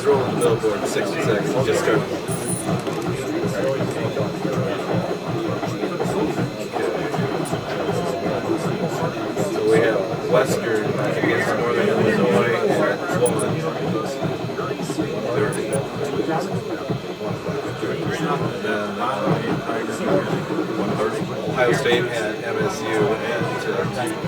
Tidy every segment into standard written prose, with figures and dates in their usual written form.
He's rolling the billboard, 60 seconds. Just started. So we have Western against Northern Illinois at 1. And then Ohio State and MSU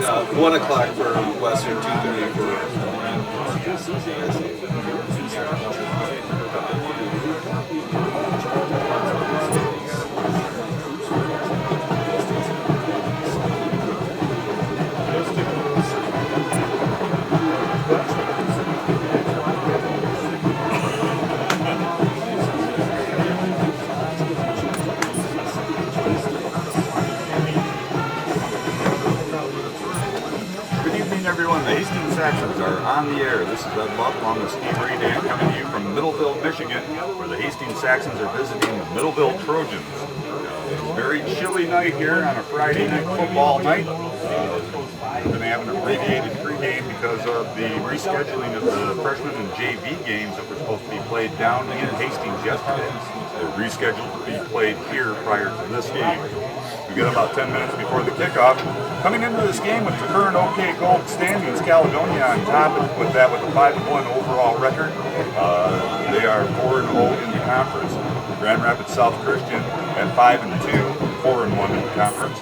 at 1 o'clock for Western, 2:30 for everyone, the Hastings Saxons are on the air. This is Ed Buck along with Steve Reed and coming to you from Middleville, Michigan, where the Hastings Saxons are visiting the Middleville Trojans. It's a very chilly night here on a Friday night football night. We're going to have an abbreviated pregame because of the rescheduling of the freshman and JV games that were supposed to be played down in Hastings yesterday. They're rescheduled to be played here prior to this game. We got about 10 minutes before the kickoff. Coming into this game with the current OK Gold standings, Caledonia on top with that with a 5-1 overall record. They are 4-0 in the conference. Grand Rapids South Christian at 5-2, 4-1 in the conference.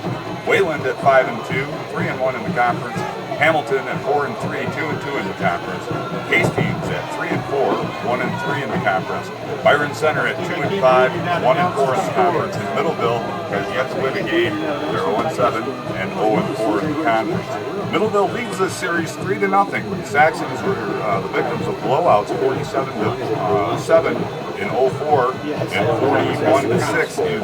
Wayland at 5-2, 3-1 in the conference. Hamilton at 4-3, 2-2 in the conference. Hastings at 3-4, 1-3 in the conference. Byron Center at 2-5, 1-4 in the conference. And Middleville has yet to win a game. They're 0-7 and 0-4 in the conference. Middleville leads this series 3-0. The Saxons were the victims of blowouts, 47-7 in 04 and 41-6 in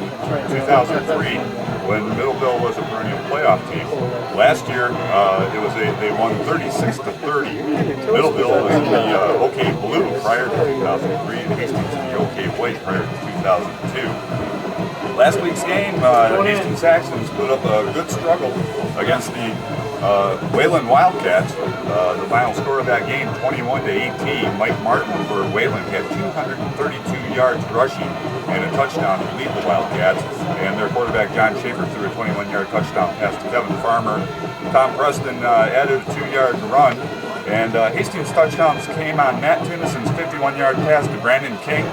2003. When Middleville was a perennial playoff team. Last year, they won 36-30. Middleville was in the OK Blue prior to 2003, and Hastings in the OK White prior to 2002. Last week's game, the Hastings Saxons put up a good struggle against the Wayland Wildcats. The final score of that game, 21-18. Mike Martin for Wayland had 232 yards rushing and a touchdown to lead the Wildcats. And their quarterback, John Schaefer, threw a 21-yard touchdown pass to Kevin Farmer. Tom Preston added a 2-yard run. And Hastings' touchdowns came on Matt Tunison's 51-yard pass to Brandon King,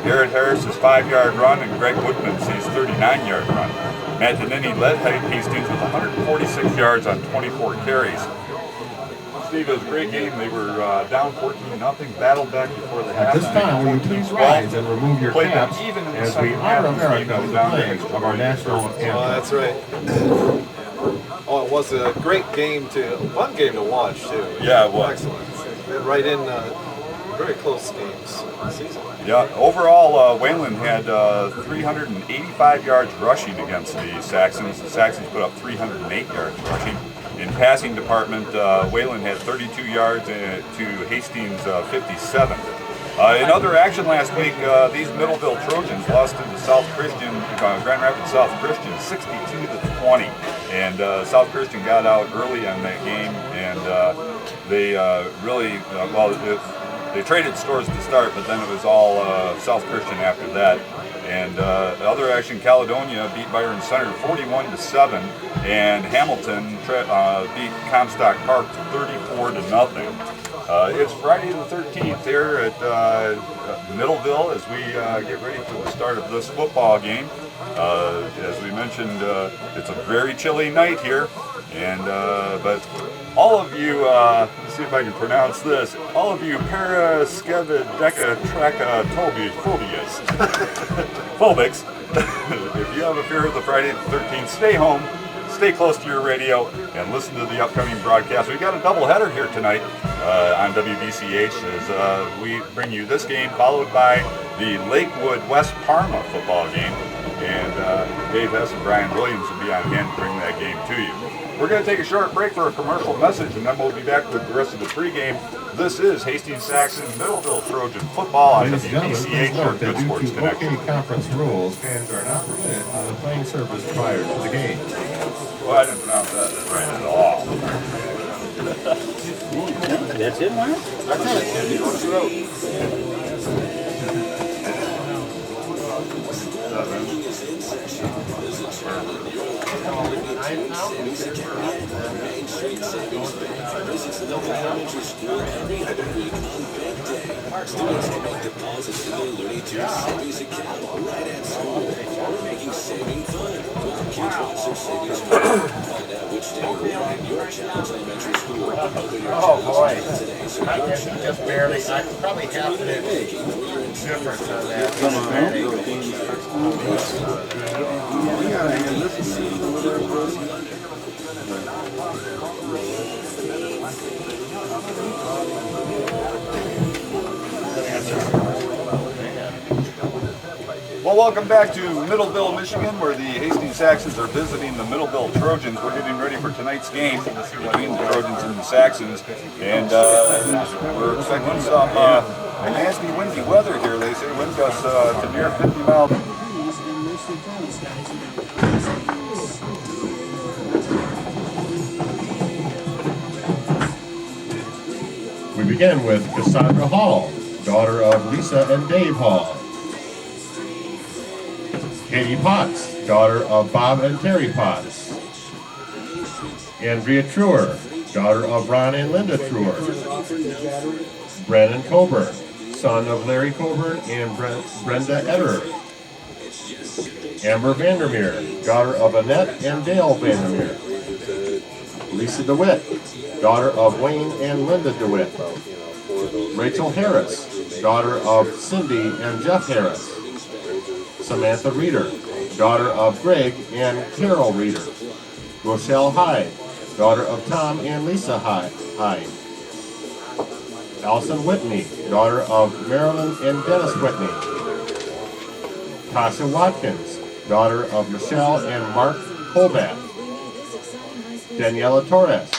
Garrett Harris's 5-yard run, and Greg Woodman's 39-yard run. Matt Denini led Hastings with 146 yards on 24 carries. Steve, it was a great game. They were down 14-0, battled back before the half. At this time, will you please rise and remove your caps even in the as we honor America with the pledge of our national anthem. Oh, that's right. Oh, it was a great game fun game to watch too. Yeah, it was. Excellent. Right in very close games this season. Yeah, overall, Wayland had 385 yards rushing against the Saxons. The Saxons put up 308 yards rushing. In passing department, Wayland had 32 yards to Hastings 57. In other action last week, these Middleville Trojans lost to the South Christian, Grand Rapids South Christian, 62-20. And South Christian got out early on that game, and they really, they traded scores to start, but then it was all South Christian after that. And other action, Caledonia beat Byron Center 41-7, and Hamilton beat Comstock Park 34-0. It's Friday the 13th here at Middleville as we get ready for the start of this football game. As we mentioned, it's a very chilly night here, and but all of you, let's see if I can pronounce this, all of you phobics, if you have a fear of the Friday the 13th, stay home, stay close to your radio, and listen to the upcoming broadcast. We've got a doubleheader here tonight on WBCH as we bring you this game, followed by the Lakewood West Parma football game. And Dave Hess and Brian Williams will be on hand to bring that game to you. We're going to take a short break for a commercial message, and then we'll be back with the rest of the pregame. This is Hastings Saxon Middleville Trojan football on WBCH, your Good Sports Connection. Conference rules, fans are not permitted on the playing surface prior to the game. Well, I didn't pronounce that right at all. That's it, Mark? That's it. What's the road? Oh boy. Just barely. I probably half an inch difference on that. Well, welcome back to Middleville, Michigan, where the Hastings Saxons are visiting the Middleville Trojans. We're getting ready for tonight's game between the Trojans and the Saxons, and we're expecting some nasty windy weather here. They say wind gusts to near 50 miles. We begin with Cassandra Hall, daughter of Lisa and Dave Hall. Katie Potts, daughter of Bob and Terry Potts. Andrea Truer, daughter of Ron and Linda Truer. Brandon Coburn, son of Larry Coburn and Brenda Ederer. Amber Vandermeer, daughter of Annette and Dale Vandermeer. Lisa DeWitt, daughter of Wayne and Linda DeWitt. Rachel Harris, daughter of Cindy and Jeff Harris. Samantha Reeder, daughter of Greg and Carol Reeder. Rochelle Hyde, daughter of Tom and Lisa Hyde. Allison Whitney, daughter of Marilyn and Dennis Whitney. Tasha Watkins, daughter of Michelle and Mark Colbat. Daniela Torres,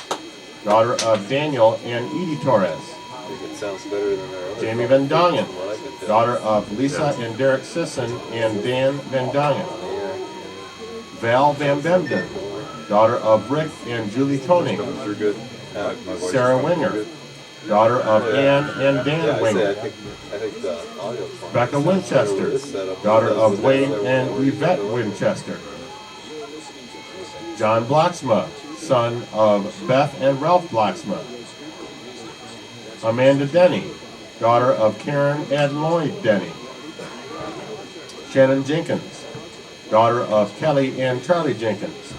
daughter of Daniel and Edie Torres. It sounds better than our other. Jamie Van Dongen, daughter of Lisa and Derek Sisson and Dan Van Dongen. Val Van Bemden, daughter of Rick and Julie Koenig. You're good. Sarah Winger, daughter of Ann and Dan Winger. I think the audio. Becca Winchester, daughter of Wade and Yvette Winchester. John Blocksma, son of Beth and Ralph Blocksma. Amanda Denny, daughter of Karen and Lloyd Denny. Shannon Jenkins, daughter of Kelly and Charlie Jenkins.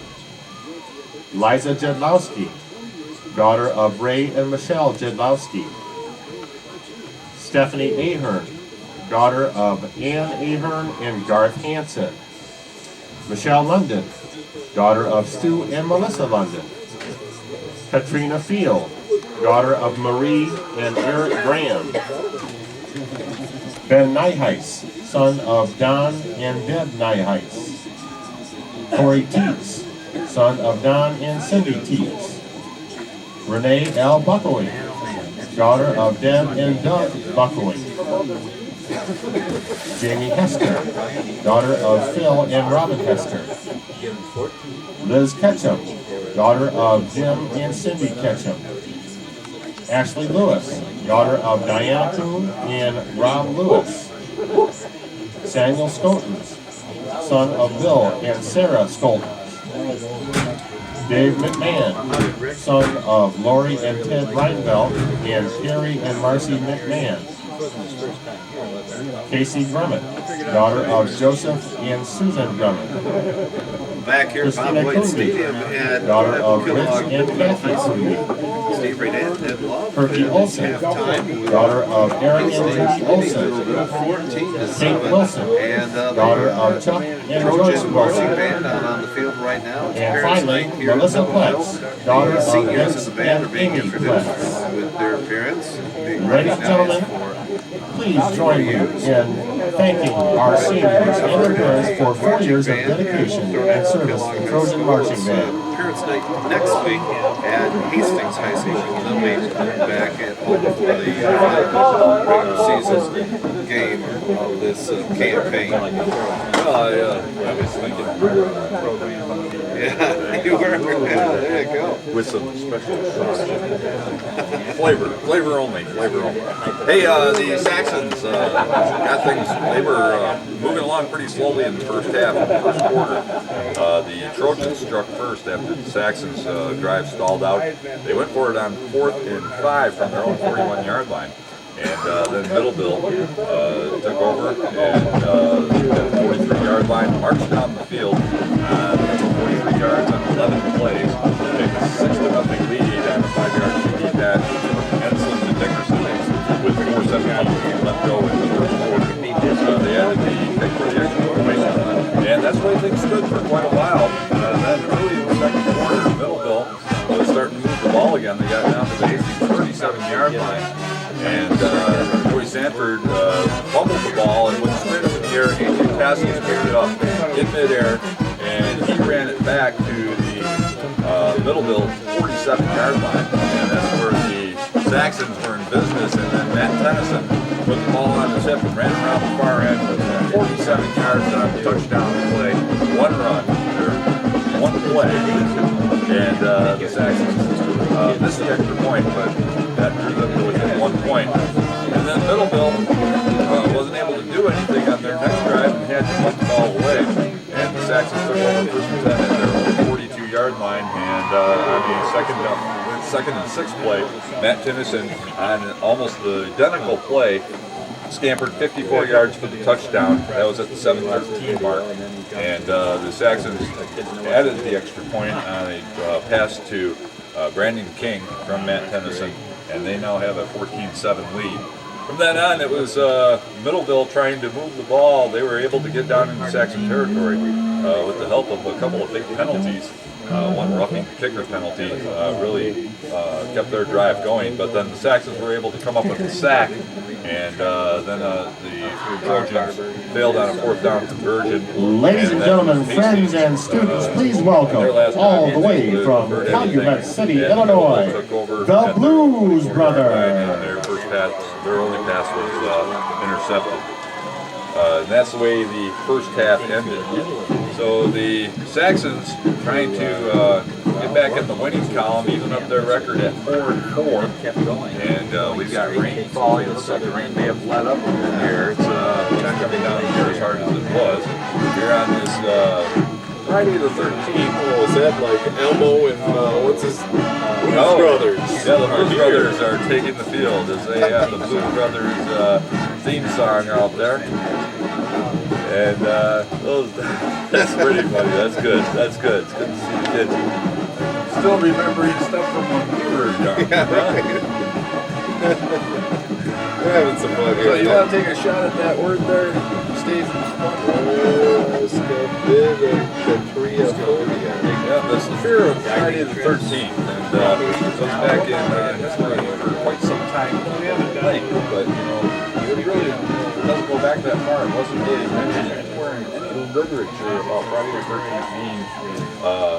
Liza Jedlowski, daughter of Ray and Michelle Jedlowski. Stephanie Ahern, daughter of Ann Ahern and Garth Hansen. Michelle London, daughter of Stu and Melissa London. Katrina Field, daughter of Marie and Eric Graham. Ben Nyheis, son of Don and Deb Nyheis. Corey Teets, son of Don and Cindy Teets. Renee L. Buckoway, daughter of Deb and Doug Buckoway. Jamie Hester, daughter of Phil and Robin Hester. Liz Ketchum, daughter of Jim and Cindy Ketchum. Ashley Lewis, daughter of Diana Kuhn and Rob Lewis. Samuel Stoltens, son of Bill and Sarah Stoltens. Dave McMahon, son of Lori and Ted Reinbelt and Carrie and Marcy McMahon. Casey Grummett, daughter of Joseph and Susan Grummett. Back here at Bob Christina White Cooney, Stadium at daughter of Rich Kellogg and Kathy Cooney. Steve Redan and Love. Perky Olson, Halftime. daughter of Eric and Judy Olson. 14-7. Kate Wilson, And daughter of Chuck and Joyce Trojan marching Wilson. band out on the field right now. And Parents' finally, night here at Melissa Middleville. Pletz, daughter The of seniors Vince of the band are and being Amy introduced Pletz. with their parents. Being Ladies and recognized gentlemen, for please join me in thanking our seniors and their parents for 4 years of dedication and service to Trojan Marching Band. Parents' night next week at Hastings High School. And then we back at home for the regular season consistent game of this campaign. I was thinking Yeah, you were. Yeah, there you go. with some special sauce. Flavor only. Hey, the Saxons got things. They were moving along pretty slowly in the first half, in the first quarter. The Trojans struck first after the Saxons' drive stalled out. They went for it on 4th and 5 from their own 41-yard line. And then Middleville took over and at the 43-yard line, marched down the field 43 yards on 11 plays, take a 6-0 lead on a 5-yard TD pass, Ensign to Dickerson with 4:17 left go in the first quarter. They added the pick for the extra point, and that's why things stood for quite a while. Then early in the second quarter, Middleville was starting to move the ball again. They got down to the 37-yard line. And Joey Sanford fumbled the ball and went straight up in the air. A.J. Castles picked it up in midair, and he ran it back to the Middleville 47-yard line. And that's where the Saxons were in business. And then Matt Tennyson put the ball on his hip and ran around the far end with 47 yards on a touchdown play. One run, or one play. And the Saxons missed the extra point, but that drew them to within 1 point. And then Middleville wasn't able to do anything on their next drive and had to put the ball away. And the Saxons took over first and 10 at their 42-yard line. And on the second and 6 play, Matt Tennyson, on almost the identical play, scampered 54 yards for the touchdown. That was at the 7:13 mark. And the Saxons added the extra point on a pass to Brandon King from Matt Tennyson, and they now have a 14-7 lead. From then on, it was Middleville trying to move the ball. They were able to get down into Saxon territory with the help of a couple of big penalties. One roughing the kicker penalty really kept their drive going, but then the Saxons were able to come up with a sack, and then the Trojans failed on a 4th down conversion. Ladies and gentlemen, friends and students, please welcome all the way from Calumet City, Illinois, the Blues Brothers. Their first pass, their only pass was intercepted. And that's the way the first half ended. So the Saxons trying to get back in the winning column, even up their record at 4-4. Kept going. And we've got rain falling. It looks like the rain may have let up a bit here. It's not coming down here as hard as it was. Here on this Friday the 13th. Oh, is that like Elmo and what's his Blues Brothers? Yeah, the Blues Brothers are taking the field as they have the Blues Brothers theme song out there. And that's pretty funny. That's good. It's good to see the kids still remembering stuff from when we were young. Yeah, right. We're having some fun here. So you want to take a shot at that word there, Steve? Yeah, the fear of Friday the 13th, and it goes back in history for quite some time. We haven't done it, but it really doesn't go back that far. It wasn't really mentioned anywhere in any literature about Friday the 13th being.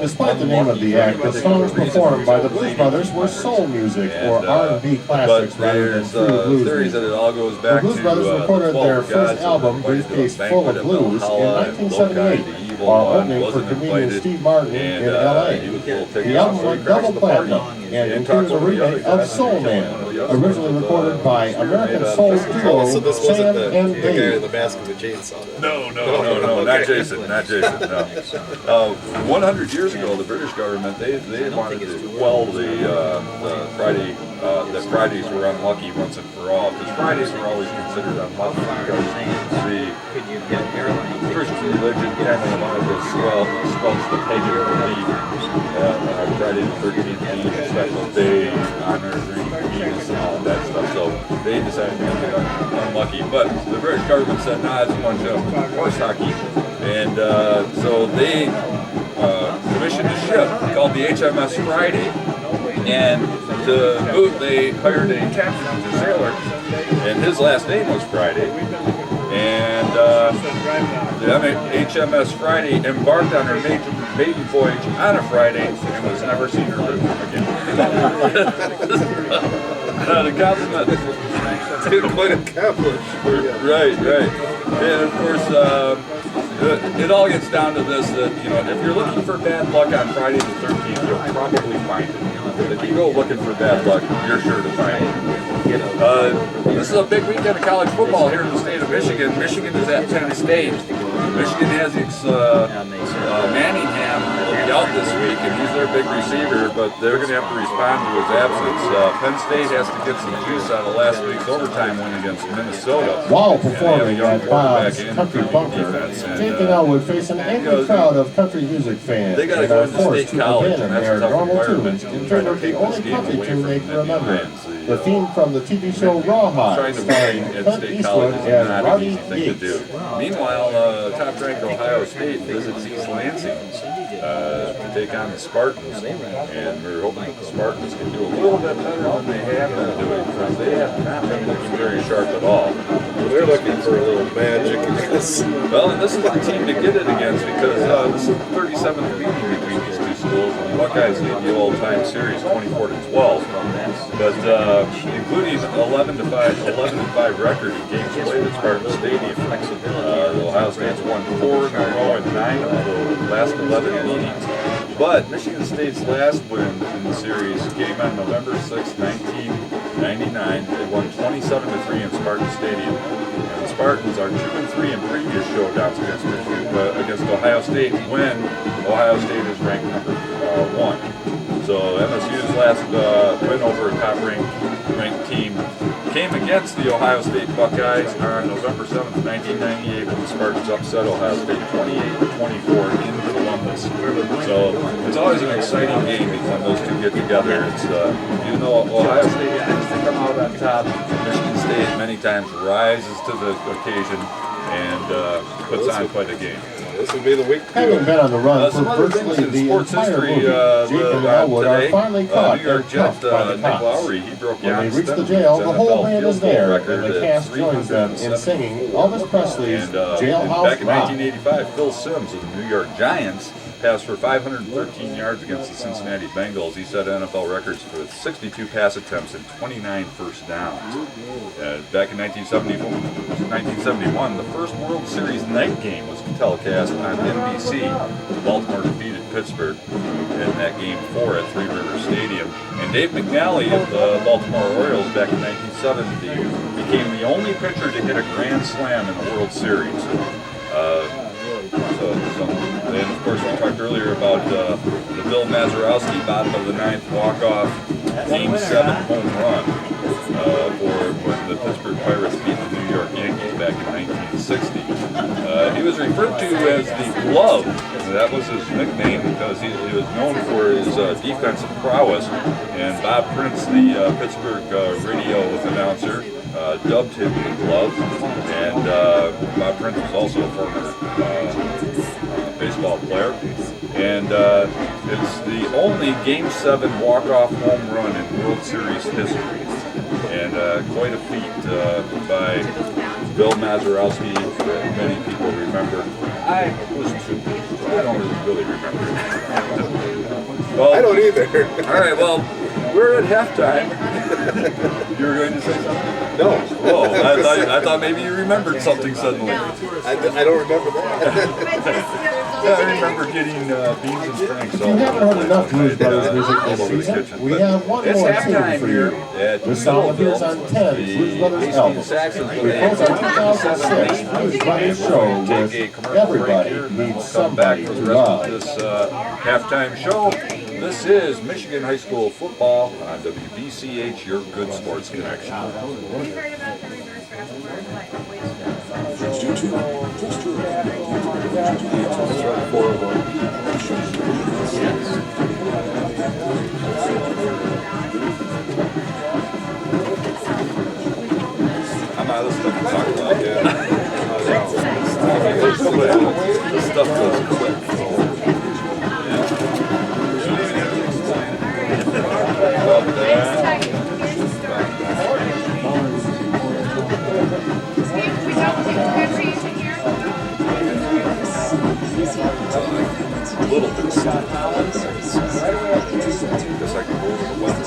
Despite the name of the act, the songs performed by the Blues Brothers were soul music or R&B classics rather than true blues theories music. that it all goes The back Blues to Brothers recorded their first album, Brief Briefcase Full of Blues, in 1978, while opening for comedian Steve Martin in L.A. The album went double platinum and included a remake of Soul Man, originally recorded by American soul duo So this wasn't Sam the and guy in Dave. the Mask of the Chainsaw. No, Okay. not Jason, no. 100 years ago, the British government, they wanted to quell the Friday, that Fridays were unlucky once and for all, because Fridays were always considered unlucky because the Christian religion kind of wanted to squelch the pagan belief. Friday the 13th being a special day, honoring Venus and all that stuff, so they decided to make it unlucky. But the British government said, nah, it's a bunch of horse hockey. And so they commissioned a ship called the HMS Friday, and to boot they hired a captain who's a sailor, and his last name was Friday. And the HMS Friday embarked on her maiden voyage on a Friday and was never seen or heard from again. The compliment. Didn't quite accomplish. Right. And of course, it all gets down to this: that if you're looking for bad luck on Friday the 13th, you'll probably find it. If you go looking for bad luck, you're sure to find it. This is a big weekend of college football here in the state of Michigan. Michigan is at Penn State. Michigan has Manningham will be out this week, and he's their big receiver, but they're going to have to respond to his absence. Penn State has to get some juice out of last week's overtime win against Minnesota. While performing at Bob's Country Bunker, Jake and Elwood face an angry crowd of country music fans They gotta and go are into forced State to College, abandon and that's their a tough normal environment. tunes in favor of the Take only this game country away tune from they the can remember. Lions. The theme from the TV show Rawhide, Trying to win starring at Clint State College Eastwood is as not an Roddy easy thing to Yates. do. Meanwhile, top-ranked Ohio State visits East Lansing to take on the Spartans, and we're hoping that the Spartans can do a little bit better than they have been doing, because they have not been looking very sharp at all. They're looking for a little magic in this. Well, and this is the team to get it against, because this is the 37th meeting between these two schools, and the Buckeyes lead the all-time series 24-12. But including 11-5 record in games played at Spartan Stadium. Ohio State's won 4 in a row and 9 of the last 11 meetings. But Michigan State's last win in the series came on November 6, 1999. They won 27-3 in Spartan Stadium. And the Spartans are 2-3 in previous showdowns against Ohio State, when Ohio State is ranked number 1. So MSU's last win over a top-ranked team came against the Ohio State Buckeyes on November 7th, 1998, when the Spartans upset Ohio State 28-24 in Columbus. So it's always an exciting game when those two get together. It's even though Ohio State tends to come out on top, Michigan State many times rises to the occasion and puts on quite a game. This would be the week. Having been on the run Some for other virtually things in the sports entire history, movie, Jake and Elwood are finally caught New York and Jet cuffed by the Nick cops. Lowry, he broke When they Jan reach the Stenberg's jail, the whole NFL band is field goal there, record and the at cast joins them in 370. singing Elvis Presley's And Jailhouse back in Rock. 1985, Phil Simms of the New York Giants passed for 513 yards against the Cincinnati Bengals. He set NFL records for 62 pass attempts and 29 first downs. Back in 1971, the first World Series night game was telecast on NBC. Baltimore defeated Pittsburgh in that game 4 at Three River Stadium. And Dave McNally of the Baltimore Orioles back in 1970 became the only pitcher to hit a grand slam in the World Series. And of course, we talked earlier about the Bill Mazeroski bottom of the 9th walk-off Game 7 home run for when the Pittsburgh Pirates beat the New York Yankees back in 1960. He was referred to as the Glove. That was his nickname because he was known for his defensive prowess. And Bob Prince, the Pittsburgh radio announcer, dubbed him the Glove. And Bob Prince was also a former baseball player. And it's the only Game 7 walk-off home run in World Series history. And quite a feat by Bill Mazeroski that many people remember. I was too. I don't really remember. Well, I don't either. All right, well, we're at halftime. You were going to say something? No. Oh, I thought maybe you remembered something suddenly. I don't remember that. Yeah, I remember getting beans and franks. If you haven't heard enough Blues Brothers music this season, we have one It's more tune halftime for here you. at The song appears on 10 Blues Brothers albums. We close our 2006 Blues Brothers show with Everybody Needs Somebody to Love. This halftime show. This is Michigan High School football on WBCH, your good sports connection. I'm out of stuff to talk about, yeah. This stuff goes quick. A little bit. Guess I can go over the weather.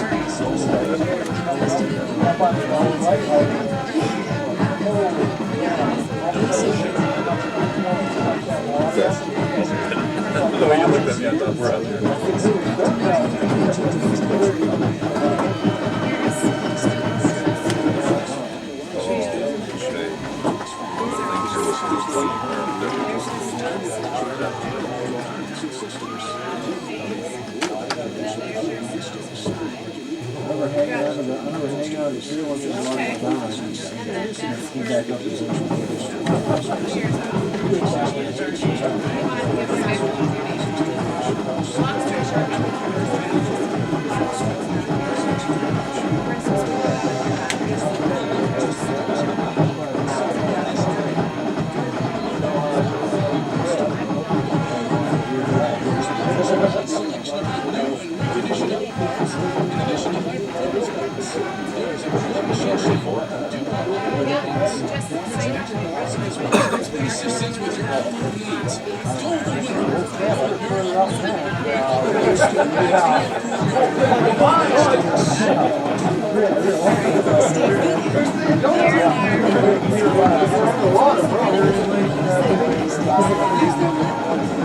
Yeah, that's we're out there.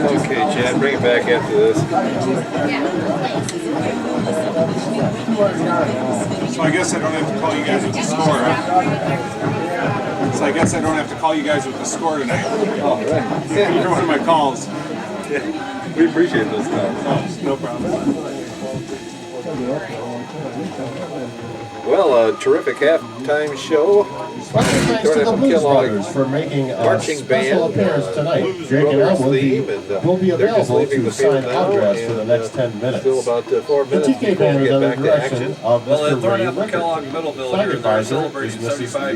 Okay, Chad, bring it back after this. So I guess I don't have to call you guys with the score, huh? So I guess I don't have to call you guys with the score tonight. Oh, right. You're one of my calls. Yeah. We appreciate those times. Oh, no problem. Well, a terrific halftime show. Special thanks to the Blues Brothers for making a marching special band, appearance tonight. Jake and Brothers Elwood theme, and, will be they're just available leaving to the field sign now, autographs for the and, next 10 minutes. Still about 4 The minutes TK before band we is get under back the to direction action. of Well, Mr. at Ray Thornapple Rickard. Kellogg Middleville Flag here, they're advisor celebrating is Mrs. 75